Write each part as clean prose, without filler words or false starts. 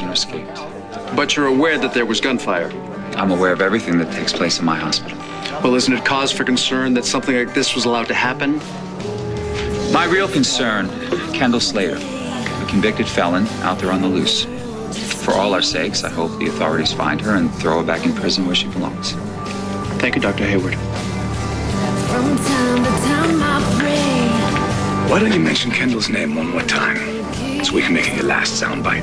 prisoner escaped. But you're aware that there was gunfire? I'm aware of everything that takes place in my hospital. Well, isn't it cause for concern that something like this was allowed to happen? My real concern, Kendall Slater, a convicted felon out there on the loose. For all our sakes, I hope the authorities find her and throw her back in prison where she belongs. Thank you, Dr. Hayward. From time to time I pray. Why don't you mention Kendall's name one more time, so we can make it your last soundbite?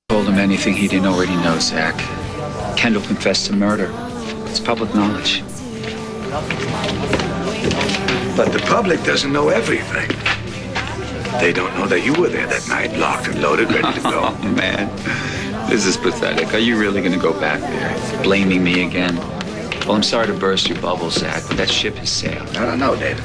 Told him anything he didn't already know, Zach. Kendall confessed to murder. It's public knowledge. But the public doesn't know everything. They don't know that you were there that night, locked and loaded, ready to go. Oh, man. This is pathetic. Are you really going to go back there, blaming me again? Well, I'm sorry to burst your bubble, Zach, but that ship has sailed. No, David.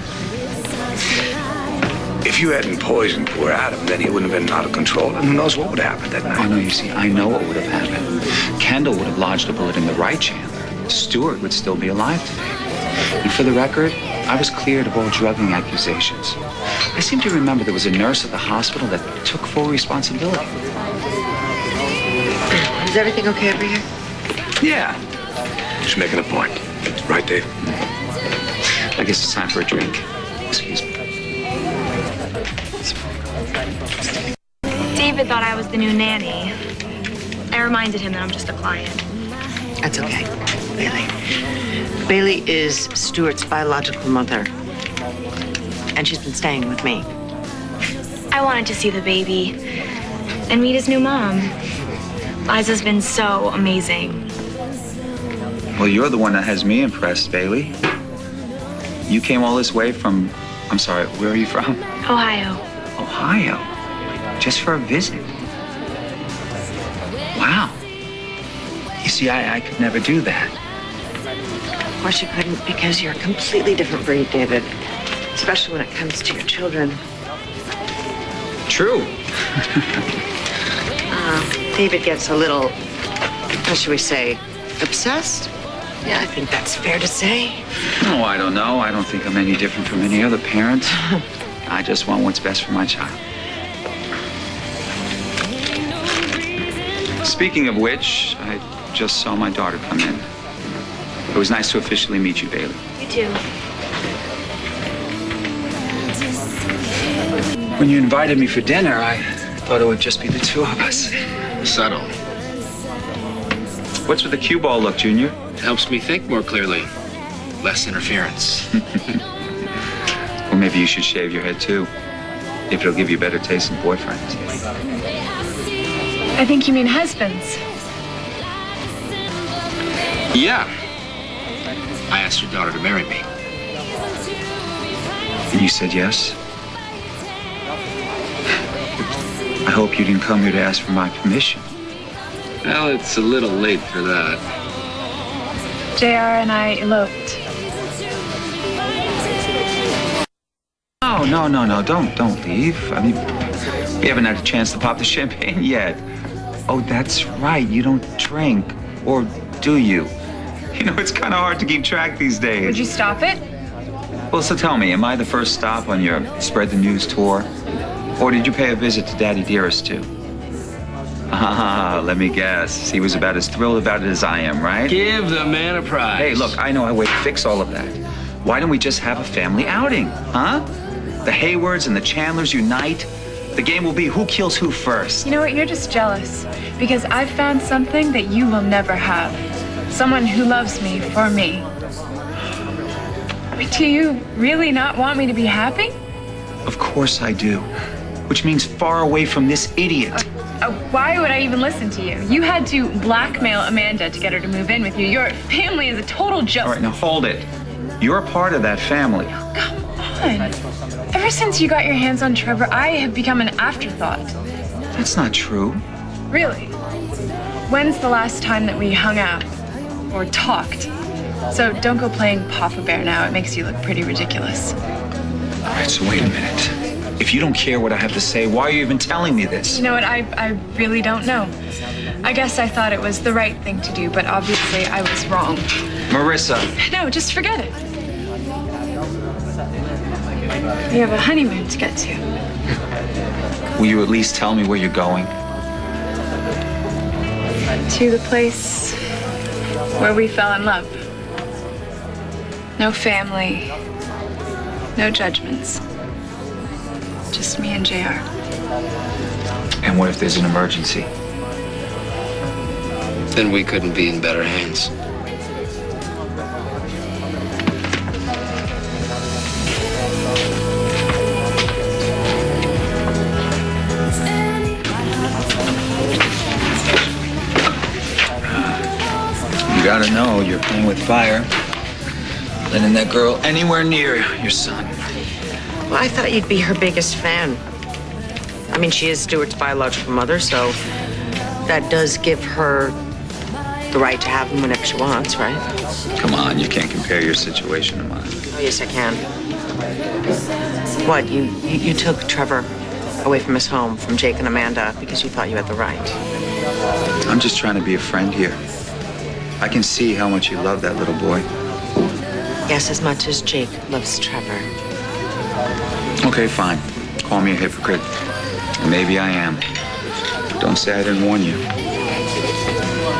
If you hadn't poisoned poor Adam, then he wouldn't have been out of control, and who knows what would have happened that night. Oh, no, you see, I know what would have happened. Kendall would have lodged a bullet in the right Chandler. Stewart would still be alive today. And for the record, I was cleared of all drugging accusations. I seem to remember there was a nurse at the hospital that took full responsibility. Is everything okay over here? Yeah. Just making a point. Right, Dave? I guess it's time for a drink. Excuse me. David thought I was the new nanny. I reminded him that I'm just a client. That's okay, Bailey. Bailey is Stuart's biological mother, and she's been staying with me. I wanted to see the baby and meet his new mom. Liza's been so amazing. Well, you're the one that has me impressed, Bailey. You came all this way from, I'm sorry, where are you from? Ohio. Ohio? Just for a visit? Wow. You see, I could never do that. Of course you couldn't, because you're a completely different breed, David. Especially when it comes to your children. True. David gets a little, how should we say, obsessed? Yeah, I think that's fair to say. Oh, I don't know. I don't think I'm any different from any other parent. I just want what's best for my child. Speaking of which, I just saw my daughter come in. It was nice to officially meet you, Bailey. You too. When you invited me for dinner, I thought it would just be the two of us. Subtle. What's with the cue ball look, Junior? Helps me think more clearly. Less interference. Well, maybe you should shave your head, too. If it'll give you better taste in boyfriends. I think you mean husbands. Yeah. I asked your daughter to marry me. And you said yes? I hope you didn't come here to ask for my permission. Well, it's a little late for that. JR and I eloped. Oh, no. Don't leave. I mean, we haven't had a chance to pop the champagne yet. Oh, that's right. You don't drink. Or do you? You know, it's kind of hard to keep track these days. Would you stop it? Well, so tell me, am I the first stop on your Spread the News tour? Or did you pay a visit to Daddy Dearest, too? Ah, let me guess. He was about as thrilled about it as I am, right? Give the man a prize. Hey, look, I know a way to fix all of that. Why don't we just have a family outing, huh? The Haywards and the Chandlers unite. The game will be who kills who first. You know what? You're just jealous. Because I've found something that you will never have. Someone who loves me for me. But do you really not want me to be happy? Of course I do. Which means far away from this idiot. Why would I even listen to you? You had to blackmail Amanda to get her to move in with you. Your family is a total joke. All right, now hold it. You're a part of that family. Oh, come on. Ever since you got your hands on Trevor, I have become an afterthought. That's not true. Really? When's the last time that we hung out? Or talked? So don't go playing Papa Bear now. It makes you look pretty ridiculous. All right, so wait a minute. If you don't care what I have to say, why are you even telling me this? You know what? I really don't know. I guess I thought it was the right thing to do, but obviously I was wrong. Marissa. No, just forget it. You have a honeymoon to get to. Will you at least tell me where you're going? To the place where we fell in love. No family, no judgments. Just me and JR. And what if there's an emergency? Then we couldn't be in better hands. You gotta know you're playing with fire. Letting that girl anywhere near your son. Well, I thought you'd be her biggest fan. I mean, she is Stuart's biological mother, so that does give her the right to have him whenever she wants, right? Come on, you can't compare your situation to mine. Oh, yes, I can. What, you took Trevor away from his home, from Jake and Amanda, because you thought you had the right? I'm just trying to be a friend here. I can see how much you love that little boy. Yes, as much as Jake loves Trevor. Okay, fine. Call me a hypocrite. And maybe I am. But don't say I didn't warn you.